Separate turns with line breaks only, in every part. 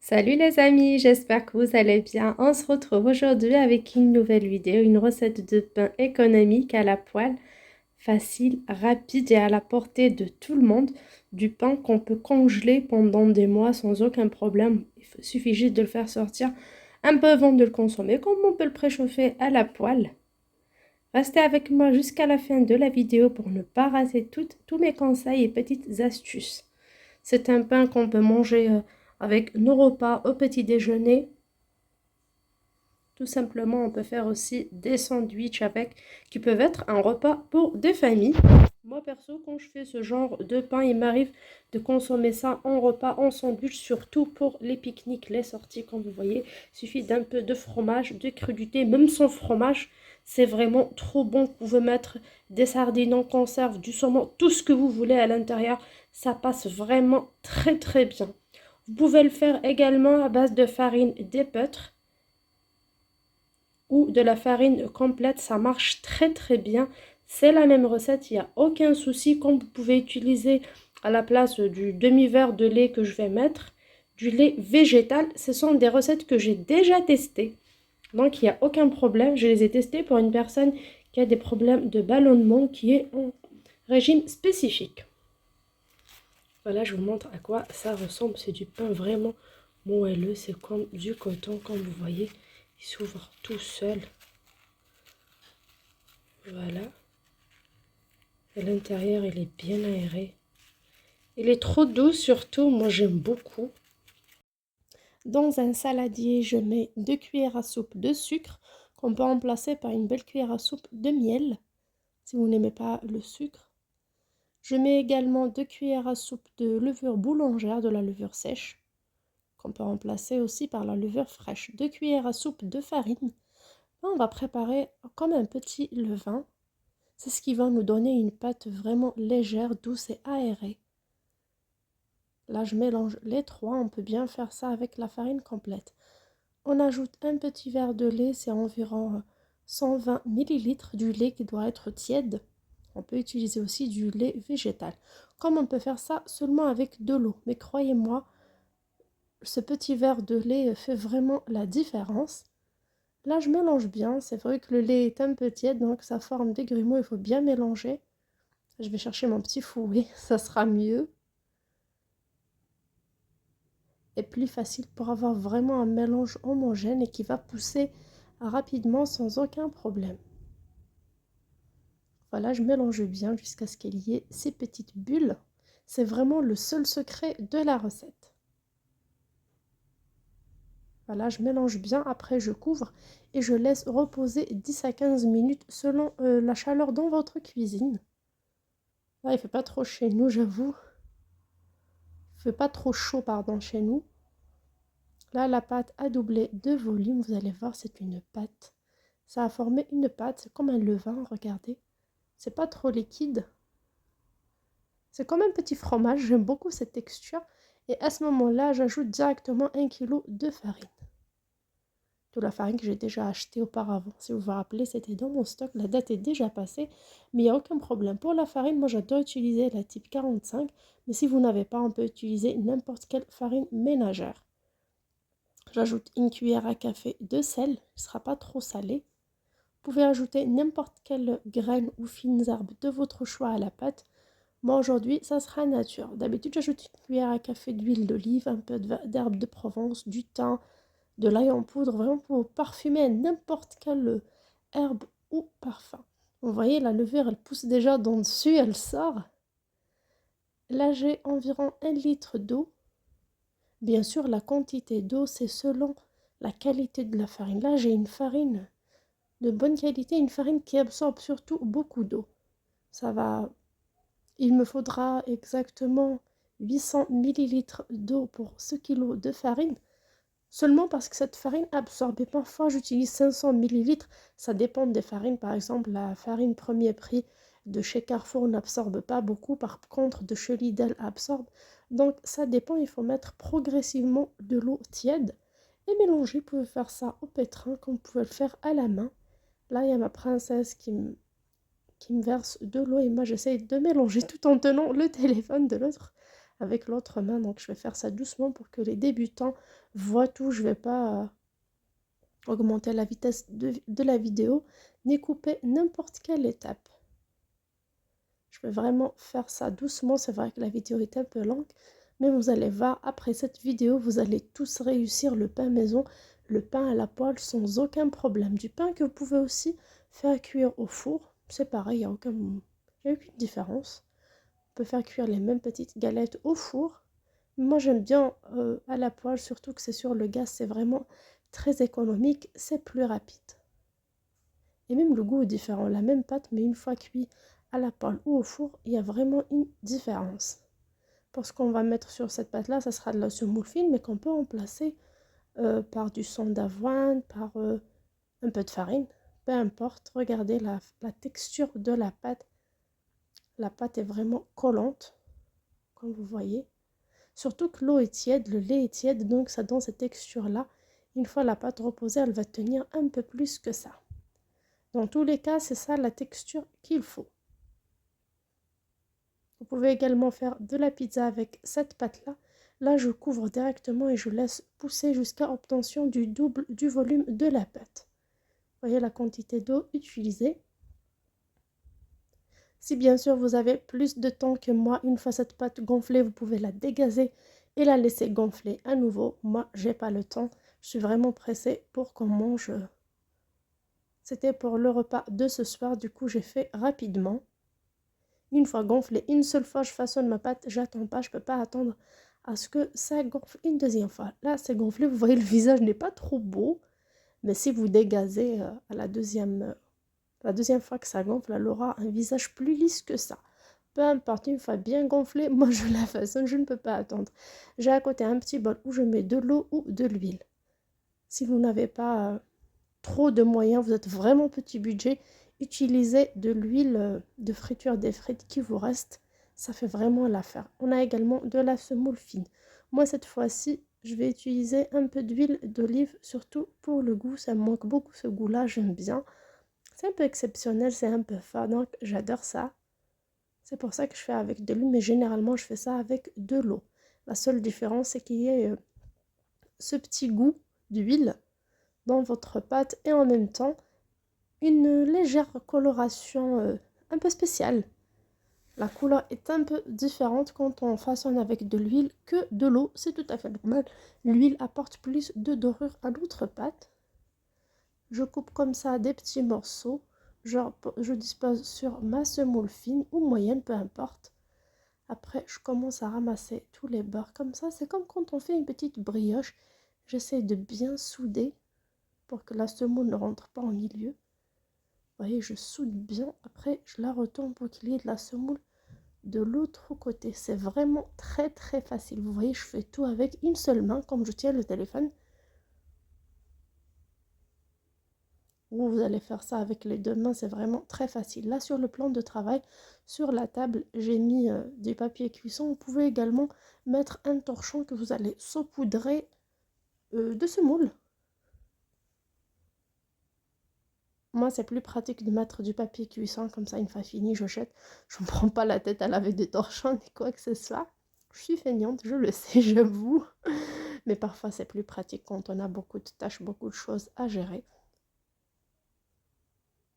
Salut les amis, j'espère que vous allez bien. On se retrouve aujourd'hui avec une nouvelle vidéo, une recette de pain économique à la poêle, facile, rapide et à la portée de tout le monde. Du pain qu'on peut congeler pendant des mois sans aucun problème. Suffit juste de le faire sortir un peu avant de le consommer, comme on peut le préchauffer à la poêle. Restez avec moi jusqu'à la fin de la vidéo pour ne pas rater tous mes conseils et petites astuces. C'est un pain qu'on peut manger avec nos repas au petit déjeuner. Tout simplement, on peut faire aussi des sandwichs avec, qui peuvent être un repas pour des familles. Moi, perso, quand je fais ce genre de pain, il m'arrive de consommer ça en repas, en sandwich, surtout pour les pique-niques, les sorties, comme vous voyez. Il suffit d'un peu de fromage, de crudité, même sans fromage. C'est vraiment trop bon. Vous pouvez mettre des sardines en conserve, du saumon, tout ce que vous voulez à l'intérieur. Ça passe vraiment très très bien. Vous pouvez le faire également à base de farine d'épeautre ou de la farine complète, ça marche très très bien. C'est la même recette, il n'y a aucun souci. Comme vous pouvez utiliser à la place du demi-verre de lait que je vais mettre, du lait végétal. Ce sont des recettes que j'ai déjà testées. Donc il n'y a aucun problème. Je les ai testées pour une personne qui a des problèmes de ballonnement, qui est en régime spécifique. Voilà, je vous montre à quoi ça ressemble. C'est du pain vraiment moelleux. C'est comme du coton, comme vous voyez. Il s'ouvre tout seul. Voilà. À l'intérieur, il est bien aéré. Il est trop doux surtout. Moi, j'aime beaucoup. Dans un saladier, je mets 2 cuillères à soupe de sucre qu'on peut remplacer par une belle cuillère à soupe de miel si vous n'aimez pas le sucre. Je mets également 2 cuillères à soupe de levure boulangère, de la levure sèche, qu'on peut remplacer aussi par la levure fraîche. 2 cuillères à soupe de farine. Là, on va préparer comme un petit levain. C'est ce qui va nous donner une pâte vraiment légère, douce et aérée. Là, je mélange les trois. On peut bien faire ça avec la farine complète. On ajoute un petit verre de lait, c'est environ 120 ml du lait qui doit être tiède. On peut utiliser aussi du lait végétal. Comme on peut faire ça seulement avec de l'eau. Mais croyez-moi, ce petit verre de lait fait vraiment la différence. Là, je mélange bien. C'est vrai que le lait est un peu tiède, donc ça forme des grumeaux. Il faut bien mélanger. Je vais chercher mon petit fouet, ça sera mieux. Et plus facile pour avoir vraiment un mélange homogène et qui va pousser rapidement sans aucun problème. Voilà, je mélange bien jusqu'à ce qu'il y ait ces petites bulles. C'est vraiment le seul secret de la recette. Voilà, je mélange bien, après je couvre et je laisse reposer 10 à 15 minutes selon la chaleur dans votre cuisine. Là, il ne fait pas trop chez nous, j'avoue. Il ne fait pas trop chaud, pardon, chez nous. Là, la pâte a doublé de volume, vous allez voir, c'est une pâte. Ça a formé une pâte, c'est comme un levain, regardez. C'est pas trop liquide. C'est comme un petit fromage, j'aime beaucoup cette texture. Et à ce moment-là, j'ajoute directement 1 kg de farine. De la farine que j'ai déjà achetée auparavant. Si vous vous rappelez, c'était dans mon stock, la date est déjà passée, mais il n'y a aucun problème. Pour la farine, moi j'adore utiliser la type 45, mais si vous n'avez pas, on peut utiliser n'importe quelle farine ménagère. J'ajoute une cuillère à café de sel, il ne sera pas trop salé. Vous pouvez ajouter n'importe quelle graine ou fines herbes de votre choix à la pâte. Moi aujourd'hui, ça sera nature. D'habitude, j'ajoute une cuillère à café d'huile d'olive, un peu d'herbe de Provence, du thym, de l'ail en poudre, vraiment pour parfumer n'importe quelle herbe ou parfum. Vous voyez, la levure, elle pousse déjà dans dessus, elle sort. Là, j'ai environ 1 litre d'eau. Bien sûr, la quantité d'eau, c'est selon la qualité de la farine. Là, j'ai une farine de bonne qualité, une farine qui absorbe surtout beaucoup d'eau. Ça va... Il me faudra exactement 800 ml d'eau pour ce kilo de farine. Seulement parce que cette farine absorbe. Et parfois, j'utilise 500 ml. Ça dépend des farines. Par exemple, la farine premier prix de chez Carrefour n'absorbe pas beaucoup. Par contre, de chez Lidl absorbe. Donc, ça dépend. Il faut mettre progressivement de l'eau tiède et mélanger. Vous pouvez faire ça au pétrin comme vous pouvez le faire à la main. Là, il y a ma princesse qui me verse de l'eau et moi, j'essaie de mélanger tout en tenant le téléphone de l'autre avec l'autre main. Donc je vais faire ça doucement pour que les débutants voient tout. Je vais pas augmenter la vitesse de la vidéo ni couper n'importe quelle étape. Je vais vraiment faire ça doucement. C'est vrai que la vidéo est un peu longue, mais vous allez voir, après cette vidéo, vous allez tous réussir le pain maison, le pain à la poêle sans aucun problème. Du pain que vous pouvez aussi faire cuire au four. C'est pareil, il n'y a aucune différence. On peut faire cuire les mêmes petites galettes au four. Moi, j'aime bien à la poêle, surtout que c'est sur le gaz. C'est vraiment très économique, c'est plus rapide. Et même le goût est différent. La même pâte, mais une fois cuit à la poêle ou au four, il y a vraiment une différence. Parce qu'on va mettre sur cette pâte-là, ça sera de la semoule fine, mais qu'on peut remplacer par du son d'avoine, par un peu de farine. Peu importe, regardez la texture de la pâte. La pâte est vraiment collante, comme vous voyez. Surtout que l'eau est tiède, le lait est tiède, donc ça donne cette texture-là. Une fois la pâte reposée, elle va tenir un peu plus que ça. Dans tous les cas, c'est ça la texture qu'il faut. Vous pouvez également faire de la pizza avec cette pâte-là. Là, je couvre directement et je laisse pousser jusqu'à obtention du double du volume de la pâte. Vous voyez la quantité d'eau utilisée. Si bien sûr vous avez plus de temps que moi, une fois cette pâte gonflée, vous pouvez la dégazer et la laisser gonfler à nouveau. Moi, j'ai pas le temps. Je suis vraiment pressée pour qu'on mange. C'était pour le repas de ce soir, du coup j'ai fait rapidement. Une fois gonflé, une seule fois je façonne ma pâte, j'attends pas, je peux pas attendre à ce que ça gonfle une deuxième fois. Là c'est gonflé, vous voyez le visage n'est pas trop beau, mais si vous dégazez à la deuxième fois que ça gonfle, elle aura un visage plus lisse que ça. Peu importe, une fois bien gonflée, moi je la façonne, je ne peux pas attendre. J'ai à côté un petit bol où je mets de l'eau ou de l'huile. Si vous n'avez pas trop de moyens, vous êtes vraiment petit budget, utilisez de l'huile de friture des frites qui vous reste. Ça fait vraiment l'affaire. On a également de la semoule fine. Moi, cette fois-ci, je vais utiliser un peu d'huile d'olive, surtout pour le goût. Ça me manque beaucoup ce goût-là, j'aime bien. C'est un peu exceptionnel, c'est un peu fort, donc j'adore ça. C'est pour ça que je fais avec de l'huile, mais généralement, je fais ça avec de l'eau. La seule différence, c'est qu'il y ait ce petit goût d'huile dans votre pâte et en même temps une légère coloration un peu spéciale. La couleur est un peu différente quand on façonne avec de l'huile que de l'eau, c'est tout à fait normal. L'huile apporte plus de dorure à notre pâte. Je coupe comme ça des petits morceaux. Je dispose sur ma semoule fine ou moyenne, peu importe. Après, je commence à ramasser tous les bords comme ça. C'est comme quand on fait une petite brioche. J'essaie de bien souder pour que la semoule ne rentre pas au milieu. Vous voyez, je soude bien. Après, je la retourne pour qu'il y ait de la semoule de l'autre côté. C'est vraiment très très facile. Vous voyez, je fais tout avec une seule main, comme je tiens le téléphone. Ou vous allez faire ça avec les deux mains, c'est vraiment très facile. Là, sur le plan de travail, sur la table, j'ai mis du papier cuisson. Vous pouvez également mettre un torchon que vous allez saupoudrer de semoule. Moi, c'est plus pratique de mettre du papier cuisson, comme ça, une fois fini, je jette. Je ne me prends pas la tête à laver des torchons ni quoi que ce soit. Je suis feignante, je le sais, j'avoue. Mais parfois, c'est plus pratique quand on a beaucoup de tâches, beaucoup de choses à gérer.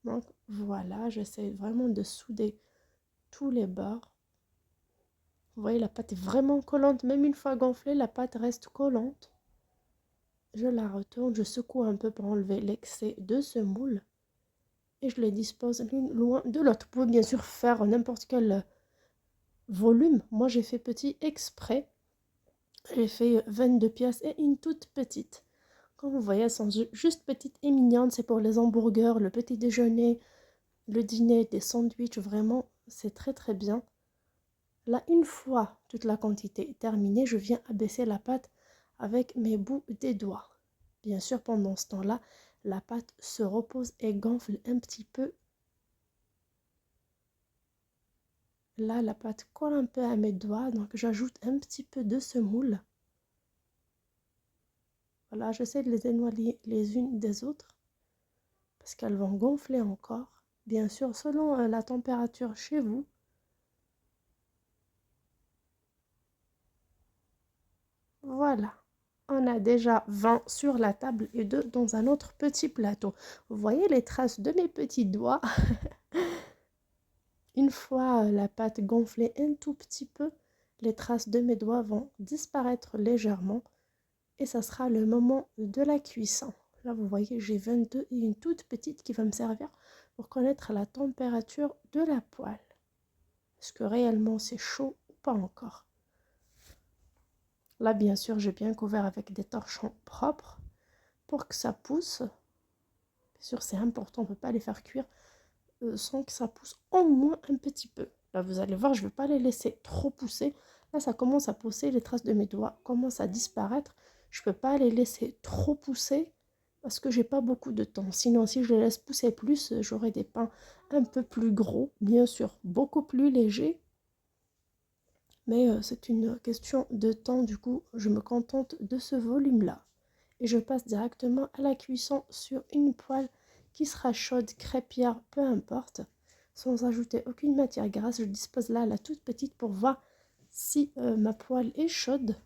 Donc, voilà, j'essaie vraiment de souder tous les bords. Vous voyez, la pâte est vraiment collante. Même une fois gonflée, la pâte reste collante. Je la retourne, je secoue un peu pour enlever l'excès de semoule. Et je les dispose l'une loin de l'autre. Vous pouvez bien sûr faire n'importe quel volume. Moi, j'ai fait petit exprès. J'ai fait 22 pièces et une toute petite. Comme vous voyez, elles sont juste petites et mignonnes. C'est pour les hamburgers, le petit déjeuner, le dîner, des sandwichs. Vraiment, c'est très très bien. Là, une fois toute la quantité est terminée, je viens abaisser la pâte avec mes bouts des doigts. Bien sûr, pendant ce temps-là, la pâte se repose et gonfle un petit peu. Là, la pâte colle un peu à mes doigts, donc j'ajoute un petit peu de semoule. Voilà, j'essaie de les éloigner les unes des autres parce qu'elles vont gonfler encore. Bien sûr, selon la température chez vous. Voilà. On a déjà 20 sur la table et 2 dans un autre petit plateau. Vous voyez les traces de mes petits doigts. Une fois la pâte gonflée un tout petit peu, les traces de mes doigts vont disparaître légèrement et ça sera le moment de la cuisson. Là, vous voyez, j'ai 22 et une toute petite qui va me servir pour connaître la température de la poêle. Est-ce que réellement c'est chaud ou pas encore? Là, bien sûr, j'ai bien couvert avec des torchons propres pour que ça pousse. Bien sûr, c'est important, on ne peut pas les faire cuire sans que ça pousse au moins un petit peu. Là, vous allez voir, je ne vais pas les laisser trop pousser. Là, ça commence à pousser, les traces de mes doigts commencent à disparaître. Je ne peux pas les laisser trop pousser parce que j'ai pas beaucoup de temps. Sinon, si je les laisse pousser plus, j'aurai des pains un peu plus gros, bien sûr, beaucoup plus légers. Mais c'est une question de temps, du coup, je me contente de ce volume-là. Et je passe directement à la cuisson sur une poêle qui sera chaude, crêpière, peu importe. Sans ajouter aucune matière grasse, je dispose là la toute petite pour voir si ma poêle est chaude.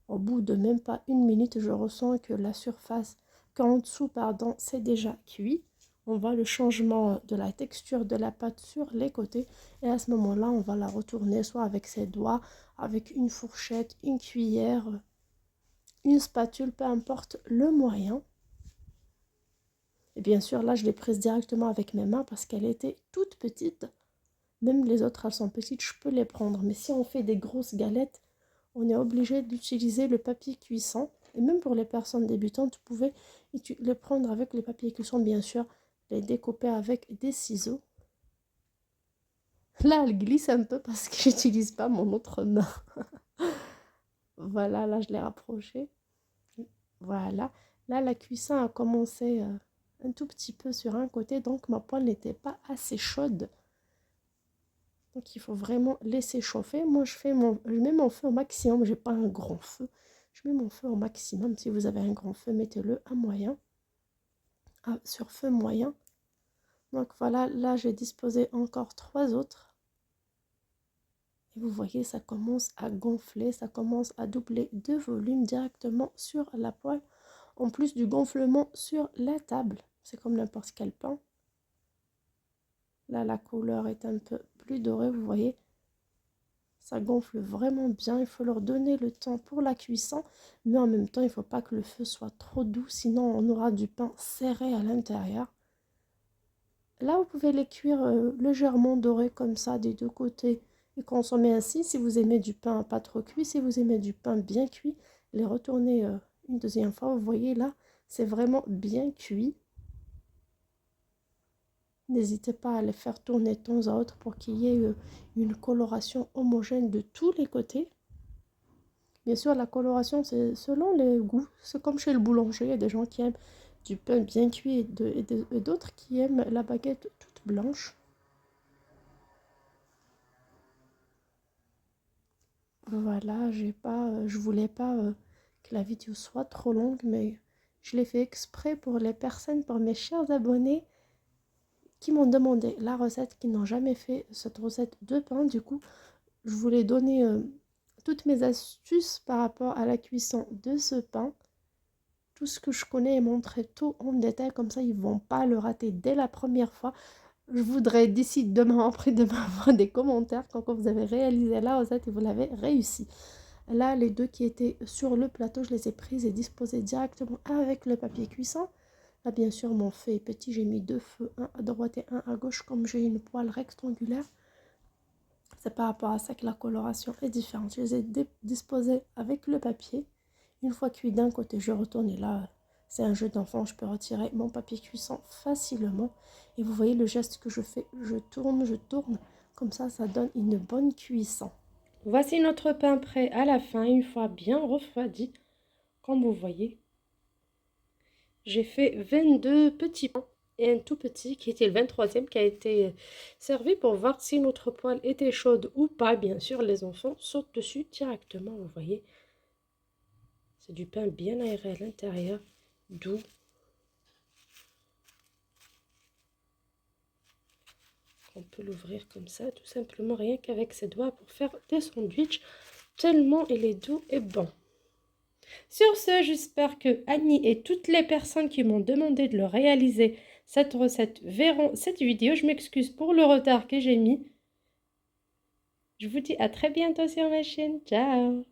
Au bout de même pas une minute, je ressens que la surface, qu'en dessous, pardon, c'est déjà cuit. On voit le changement de la texture de la pâte sur les côtés. Et à ce moment-là, on va la retourner soit avec ses doigts, avec une fourchette, une cuillère, une spatule, peu importe le moyen. Et bien sûr, là, je l'ai prise directement avec mes mains parce qu'elle était toute petite. Même les autres, elles sont petites, je peux les prendre. Mais si on fait des grosses galettes, on est obligé d'utiliser le papier cuisson. Et même pour les personnes débutantes, vous pouvez les prendre avec le papier cuisson, bien sûr, les découper avec des ciseaux. Là, elle glisse un peu parce que j'utilise pas mon autre main. Voilà, là, je l'ai rapproché. Voilà. Là, la cuisson a commencé un tout petit peu sur un côté, donc ma poêle n'était pas assez chaude. Donc, il faut vraiment laisser chauffer. Moi, je mets mon feu au maximum. J'ai pas un grand feu. Je mets mon feu au maximum. Si vous avez un grand feu, mettez-le à moyen. Sur feu moyen. Donc, voilà. Là, j'ai disposé encore 3 autres. Et vous voyez, ça commence à gonfler. Ça commence à doubler de volume directement sur la poêle. En plus du gonflement sur la table. C'est comme n'importe quel pain. Là, la couleur est un peu plus dorée, vous voyez. Ça gonfle vraiment bien, il faut leur donner le temps pour la cuisson, mais en même temps, il ne faut pas que le feu soit trop doux, sinon on aura du pain serré à l'intérieur. Là, vous pouvez les cuire légèrement dorés comme ça des deux côtés et consommer ainsi. Si vous aimez du pain pas trop cuit, si vous aimez du pain bien cuit, les retourner une deuxième fois. Vous voyez là, c'est vraiment bien cuit. N'hésitez pas à les faire tourner de temps à autre pour qu'il y ait une coloration homogène de tous les côtés. Bien sûr, la coloration, c'est selon les goûts. C'est comme chez le boulanger. Il y a des gens qui aiment du pain bien cuit et d'autres qui aiment la baguette toute blanche. Voilà, je voulais pas que la vidéo soit trop longue, mais je l'ai fait exprès pour les personnes, pour mes chers abonnés qui m'ont demandé la recette, qui n'ont jamais fait cette recette de pain. Du coup, je voulais donner toutes mes astuces par rapport à la cuisson de ce pain. Tout ce que je connais et montrer tout en détail, comme ça ils vont pas le rater dès la première fois. Je voudrais d'ici demain, après-demain, avoir des commentaires quand vous avez réalisé la recette et vous l'avez réussi. Là, les deux qui étaient sur le plateau, je les ai prises et disposées directement avec le papier cuisson. Là, bien sûr, mon feu est petit, j'ai mis 2 feux, un à droite et un à gauche, comme j'ai une poêle rectangulaire. C'est par rapport à ça que la coloration est différente. Je les ai disposées avec le papier. Une fois cuit d'un côté, je retourne et là, c'est un jeu d'enfant. Je peux retirer mon papier cuisson facilement. Et vous voyez le geste que je fais. Je tourne. Comme ça donne une bonne cuisson. Voici notre pain prêt à la fin, une fois bien refroidi. Comme vous voyez, j'ai fait 22 petits pains et un tout petit qui était le 23e qui a été servi pour voir si notre poêle était chaude ou pas. Bien sûr, les enfants sautent dessus directement, vous voyez. C'est du pain bien aéré à l'intérieur, doux. On peut l'ouvrir comme ça, tout simplement, rien qu'avec ses doigts pour faire des sandwichs. Tellement il est doux et bon. Sur ce, j'espère que Annie et toutes les personnes qui m'ont demandé de le réaliser, cette recette, verront cette vidéo. Je m'excuse pour le retard que j'ai mis. Je vous dis à très bientôt sur ma chaîne. Ciao!